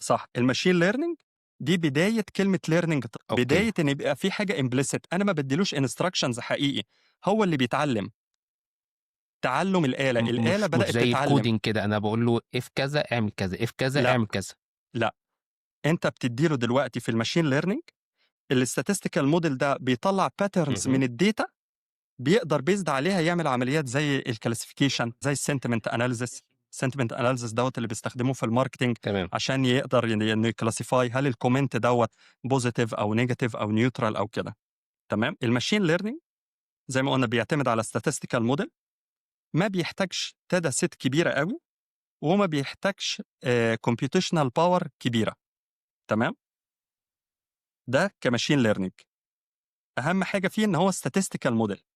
صح، الماشين ليرنينج دي بداية كلمة ليرنينج، اوكي. بداية إن يبقى في حاجة implicit، أنا ما بادّيلوش instructions حقيقي، هو اللي بيتعلّم، تعلُّم الآلة، الآلة مش بدأت زي تتعلّم. الكودينج كده، انا بقول له اف كذا اعمل كذا، اف كذا لأ، اعمل كذا. لأ، أنت بتدّي له دلوقتي في الماشين ليرنينج الstatistical model ده بيطلّع patterns مهم. من الdata، بيقدر based عليها يعمل عمليات زي الclassification، زي الsentiment analysis. الsentiment analysis دوّة اللي بيستخدموه في الmarketing تمام. عشان يقدر إنه يclassify هل الcomment دوّة positive أو negative أو neutral أو كده، تمام؟ الmachine learning زي ما قُلنا بيعتمد على statistical model، ما بيحتاجش data set كبيرة أوي، وما بيحتاجش computational power كبيرة، تمام؟ ده كmachine learning. أهم حاجة فيه إن هو statistical model.